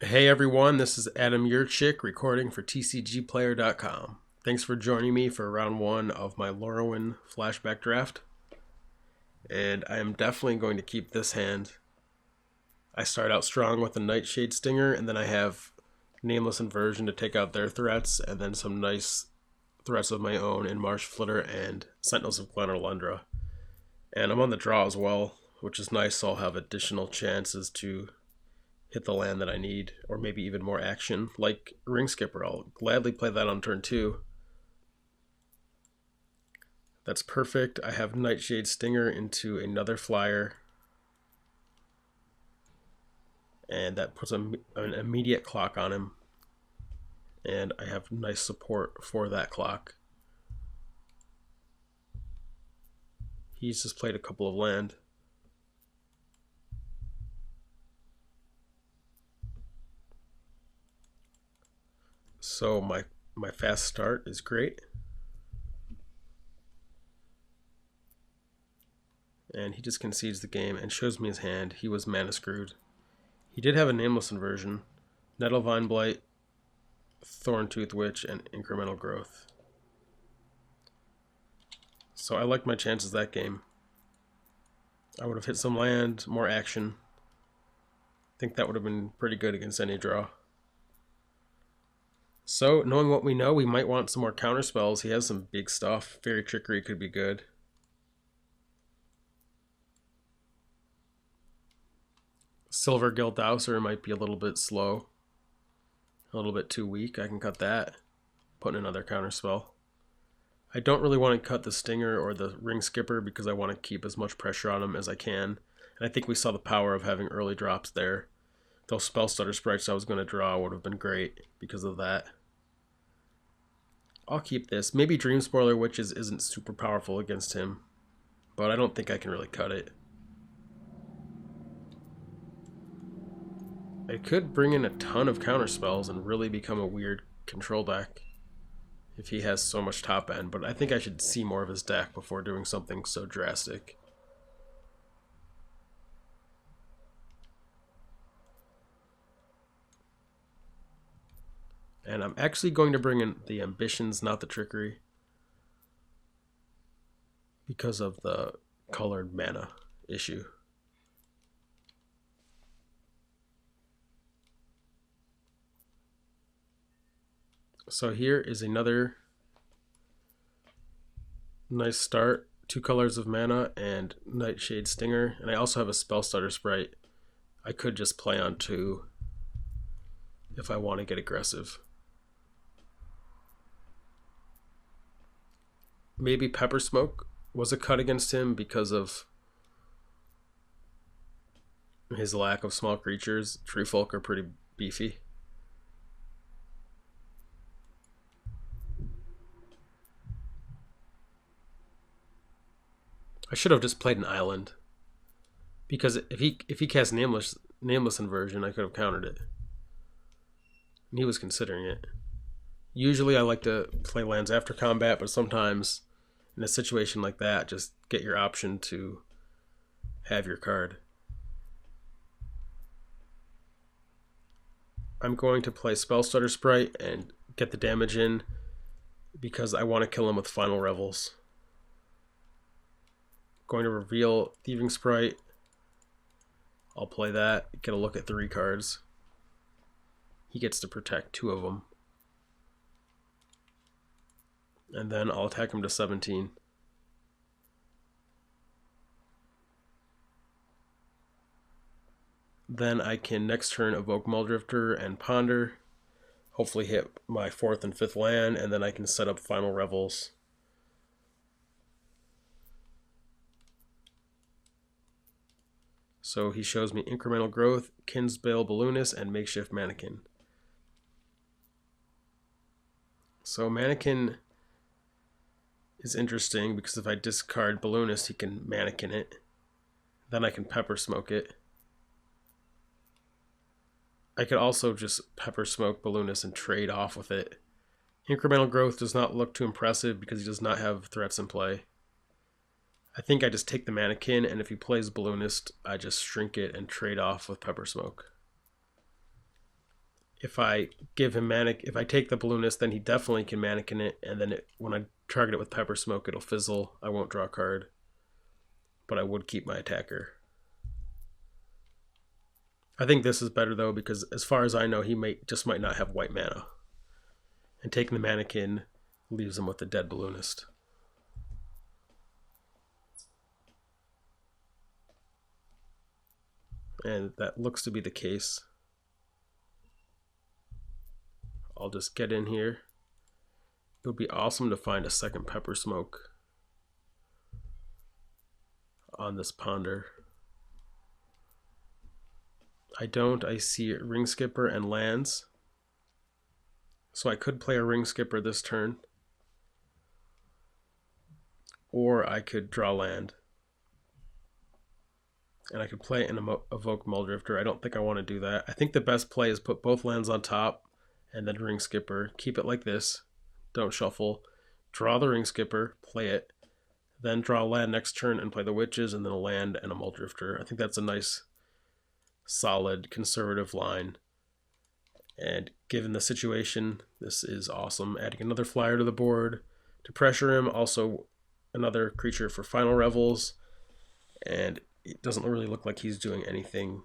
Hey everyone, this is Adam Yurchik recording for TCGplayer.com. Thanks for joining me for round one of my Lorwyn flashback draft. And I am definitely going to keep this hand. I start out strong with the Nightshade Stinger, and then I have Nameless Inversion to take out their threats, and then some nice threats of my own in Marsh Flitter and Sentinels of Glenorlundra. And I'm on the draw as well, which is nice, so I'll have additional chances to hit the land that I need, or maybe even more action, like Ring Skipper. I'll gladly play that on turn 2. That's perfect. I have Nightshade Stinger into another flyer, and that puts an immediate clock on him, and I have nice support for that clock. He's just played a couple of land. So my fast start is great. And he just concedes the game and shows me his hand. He was mana screwed. He did have a Nameless Inversion, Nettlevine Blight, Thorntooth Witch, and Incremental Growth. So I liked my chances that game. I would have hit some land, more action. I think that would have been pretty good against any draw. So, knowing what we know, we might want some more counter spells. He has some big stuff. Fairy Trickery could be good. Silver Gilt Dowser might be a little bit slow. A little bit too weak. I can cut that. Put in another counter spell. I don't really want to cut the Stinger or the Ring Skipper because I want to keep as much pressure on him as I can. And I think we saw the power of having early drops there. Those Spell Stutter sprites I was going to draw would have been great because of that. I'll keep this. Maybe Dream Spoiler Witches isn't super powerful against him, but I don't think I can really cut it. I could bring in a ton of counter spells and really become a weird control deck if he has so much top end, but I think I should see more of his deck before doing something so drastic. And I'm actually going to bring in the Ambitions, not the Trickery, because of the colored mana issue. So here is another nice start. 2 colors of mana and Nightshade Stinger. And I also have a Spell Stutter sprite. I could just play on 2 if I want to get aggressive. Maybe Pepper Smoke was a cut against him because of his lack of small creatures. Tree Folk are pretty beefy. I should have just played an island, because if he cast Nameless Inversion, I could have countered it. And he was considering it. Usually I like to play lands after combat, but sometimes in a situation like that, just get your option to have your card. I'm going to play Spell Stutter Sprite and get the damage in because I want to kill him with Final Revels. Going to reveal Thieving Sprite. I'll play that, get a look at 3 cards. He gets to protect 2 of them. And then I'll attack him to 17. Then I can next turn evoke Muldrifter and Ponder. Hopefully hit my 4th and 5th land, and then I can set up Final Revels. So he shows me Incremental Growth, Kinsbale Balloonist, and Makeshift Mannequin. So Mannequin is interesting because if I discard Balloonist, he can Mannequin it. Then I can Pepper Smoke it. I could also just Pepper Smoke Balloonist and trade off with it. Incremental Growth does not look too impressive because he does not have threats in play. I think I just take the Mannequin, and if he plays Balloonist, I just shrink it and trade off with Pepper Smoke. if I give him Manic, if I take the Balloonist, then he definitely can Mannequin it, and then when I target it with Pepper Smoke, it'll fizzle. I won't draw a card, but I would keep my attacker. I think this is better though, because as far as I know, he might not have white mana, and taking the Mannequin leaves him with the dead Balloonist. And that looks to be the case. I'll just get in here. It would be awesome to find a second Pepper Smoke on this Ponder. I don't. I see Ring Skipper and lands. So I could play a Ring Skipper this turn. Or I could draw land. And I could play an Evoke Muldrifter. I don't think I want to do that. I think the best play is put both lands on top and then Ring Skipper. Keep it like this. Don't shuffle. Draw the Ring Skipper, play it, then draw land next turn and play the Witches, and then a land and a Muldrifter. I think that's a nice, solid, conservative line. And given the situation, this is awesome. Adding another flyer to the board to pressure him. Also another creature for Final Revels. And it doesn't really look like he's doing anything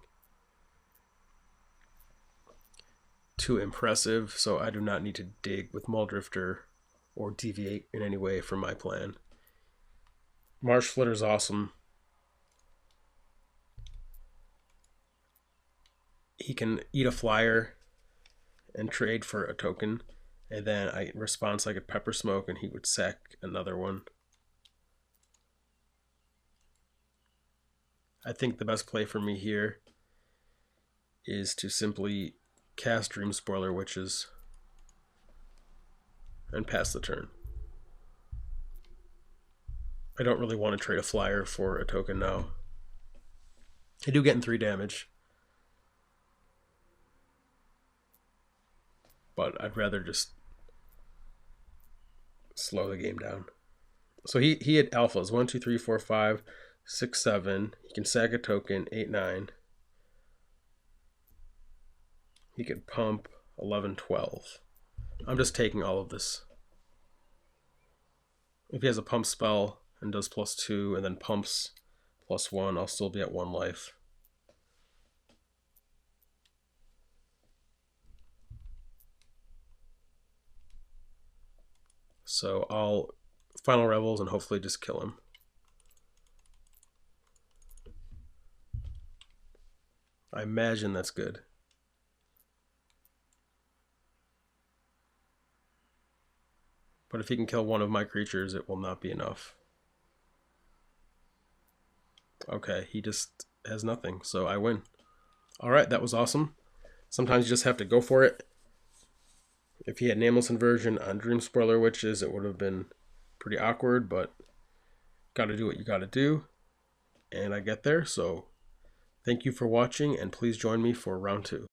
too impressive, so I do not need to dig with Muldrifter or deviate in any way from my plan. Marsh Flitter's awesome. He can eat a flyer and trade for a token, and then I response I could Pepper Smoke and he would sack another one. I think the best play for me here is to simply cast Dream Spoiler Witches and pass the turn. I don't really want to trade a flyer for a token now. I do get in 3 damage, but I'd rather just slow the game down. So he had alphas 1, 2, 3, 4, 5, 6, 7. He can sack a token 8, 9. He could pump 11, 12. I'm just taking all of this. If he has a pump spell and does +2 and then pumps +1, I'll still be at 1 life. So I'll Final Revels and hopefully just kill him. I imagine that's good. But if he can kill one of my creatures, it will not be enough. Okay, he just has nothing, so I win. Alright, that was awesome. Sometimes you just have to go for it. If he had Nameless Inversion on Dream Spoiler Witches, it would have been pretty awkward, but gotta do what you gotta do. And I get there, so thank you for watching, and please join me for round 2.